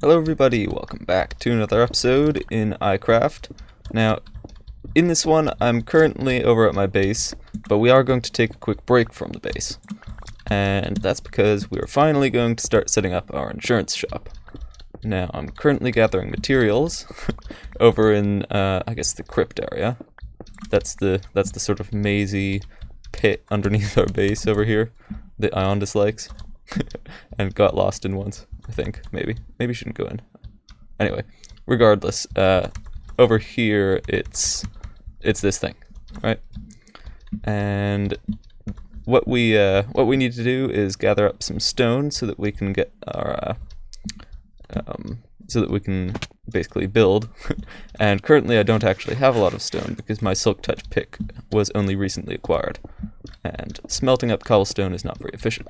Hello everybody, welcome back to another episode in iCraft. Now, in this one, I'm currently over at my base, but we are going to take a quick break from the base. And that's because we're finally going to start setting up our insurance shop. Now, I'm currently gathering materials over in, I guess, the crypt area. That's the sort of mazy pit underneath our base over here that Ion dislikes and got lost in once. I think, maybe shouldn't go in. Anyway, regardless, over here it's this thing, right? And what we need to do is gather up some stone so that we can get our so that we can basically build. And currently I don't actually have a lot of stone because my Silk Touch pick was only recently acquired, and smelting up cobblestone is not very efficient.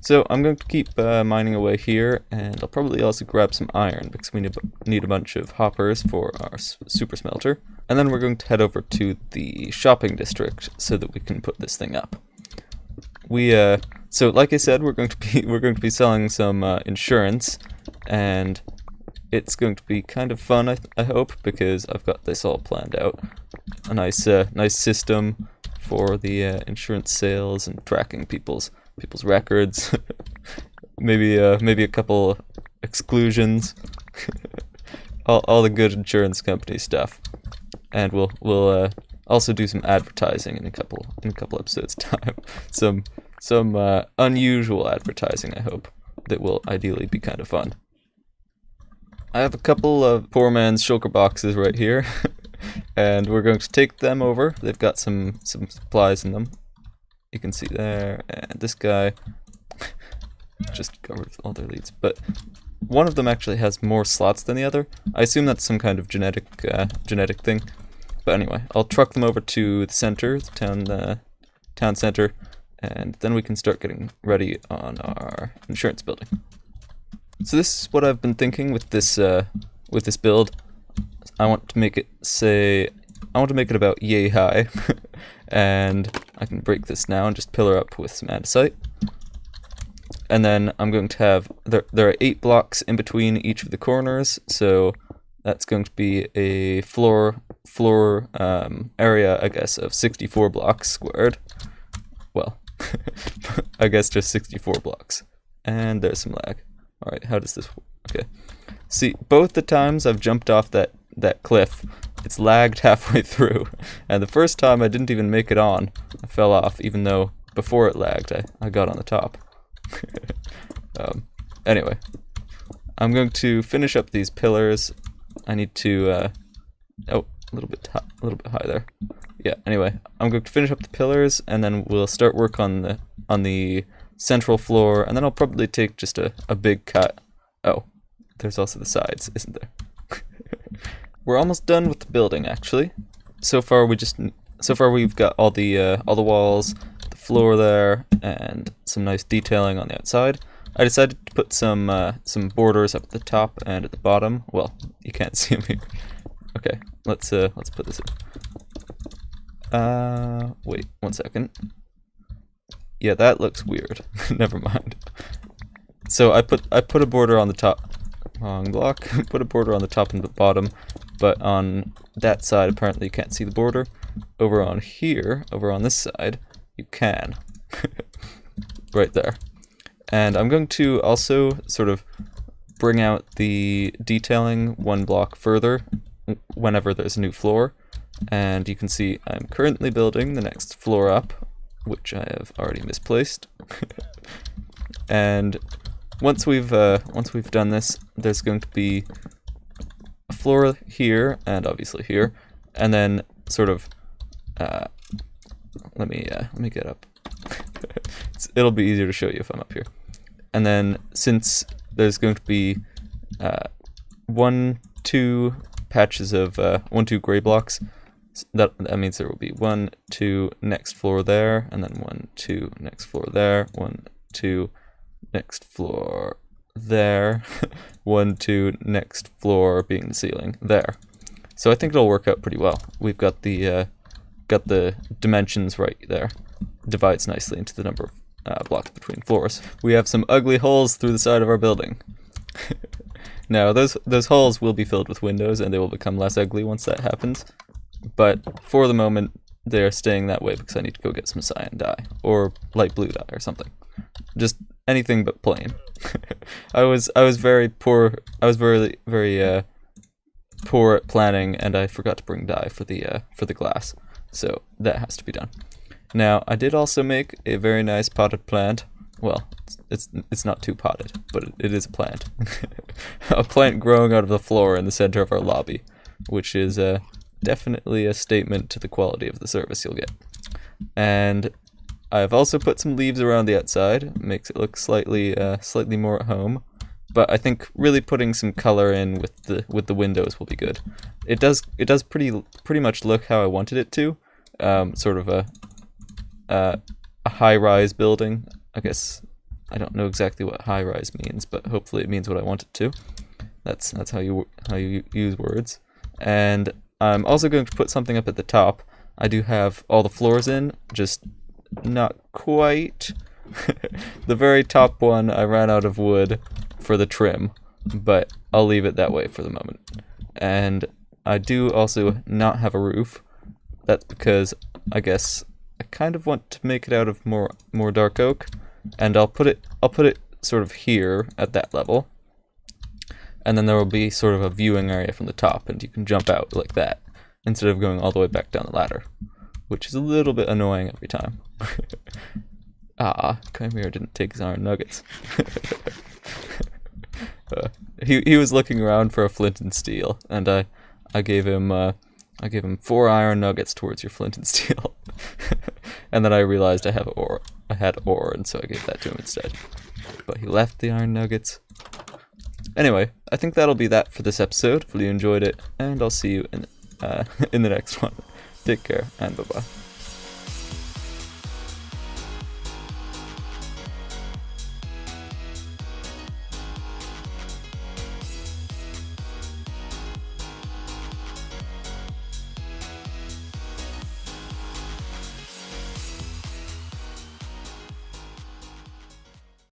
So I'm going to keep mining away here, and I'll probably also grab some iron because we need a bunch of hoppers for our super smelter. And then we're going to head over to the shopping district so that we can put this thing up. So like I said, we're going to be selling some insurance, and it's going to be kind of fun, I hope, because I've got this all planned out. A nice system for the insurance sales and tracking people's records. maybe a couple exclusions. all the good insurance company stuff, and we'll also do some advertising in a couple episodes time. some unusual advertising, I hope, that will ideally be kind of fun. I have a couple of poor man's shulker boxes right here. And we're going to take them over. They've got some supplies in them. You can see there, and this guy just got rid of all their leads, but one of them actually has more slots than the other. I assume that's some kind of genetic thing. But anyway, I'll truck them over to the center, the town center, and then we can start getting ready on our insurance building. So this is what I've been thinking with this build. I want to make it about yay high. And I can break this now and just pillar up with some andesite. And then I'm going to have, there are 8 blocks in between each of the corners, so that's going to be a floor area, I guess, of 64 blocks squared. Well, I guess just 64 blocks. And there's some lag. Alright, how does this work? Okay. See, both the times I've jumped off that cliff, it's lagged halfway through, and the first time I didn't even make it on. I fell off, even though before it lagged I got on the top. Anyway, I'm going to finish up these pillars. I need to oh, a little bit high there. Yeah, anyway, I'm going to finish up the pillars, and then we'll start work on the central floor, and then I'll probably take just a big cut. Oh, there's also the sides, isn't there? We're almost done with the building, actually. So far we've got all the walls, the floor there, and some nice detailing on the outside. I decided to put some borders up at the top and at the bottom. Well, you can't see them here. Okay, let's put this in. Wait 1 second. Yeah, that looks weird. Never mind. So I put a border on the top. Wrong block. Put a border on the top and the bottom, but on that side apparently you can't see the border. Over on this side, you can. Right there. And I'm going to also sort of bring out the detailing 1 block further whenever there's a new floor. And you can see I'm currently building the next floor up, which I have already misplaced. And once we've done this, there's going to be a floor here and obviously here, and then sort of let me get up. It'll be easier to show you if I'm up here. And then since there's going to be 2 patches of 2 gray blocks, that means there will be 1, 2 next floor there, and then 1, 2 next floor there, 1, 2 next floor there, 1, 2 next floor being the ceiling there. So I think it'll work out pretty well. We've got the dimensions right there. Divides nicely into the number of blocks between floors. We have some ugly holes through the side of our building. Now, those holes will be filled with windows, and they will become less ugly once that happens. But for the moment, they're staying that way because I need to go get some cyan dye or light blue dye or something. Just anything but plain. I was very poor. I was very poor at planning, and I forgot to bring dye for the glass. So that has to be done. Now, I did also make a very nice potted plant. Well, it's not too potted, but it is a plant. A plant growing out of the floor in the center of our lobby, which is definitely a statement to the quality of the service you'll get. And I've also put some leaves around the outside, makes it look slightly more at home. But I think really putting some color in with the windows will be good. It does pretty much look how I wanted it to, sort of a high-rise building. I guess I don't know exactly what high-rise means, but hopefully it means what I want it to. That's how you use words. And I'm also going to put something up at the top. I do have all the floors in, just not quite. The very top one I ran out of wood for the trim, but I'll leave it that way for the moment. And I do also not have a roof. That's because I guess I kind of want to make it out of more dark oak, and I'll put it sort of here at that level. And then there will be sort of a viewing area from the top, and you can jump out like that instead of going all the way back down the ladder, which is a little bit annoying every time. Chimera didn't take his iron nuggets. He was looking around for a flint and steel, and I gave him 4 iron nuggets towards your flint and steel. And then I realized I had ore, and so I gave that to him instead. But he left the iron nuggets. Anyway, I think that'll be that for this episode. Hopefully you enjoyed it, and I'll see you in the next one. Take care, and bye-bye.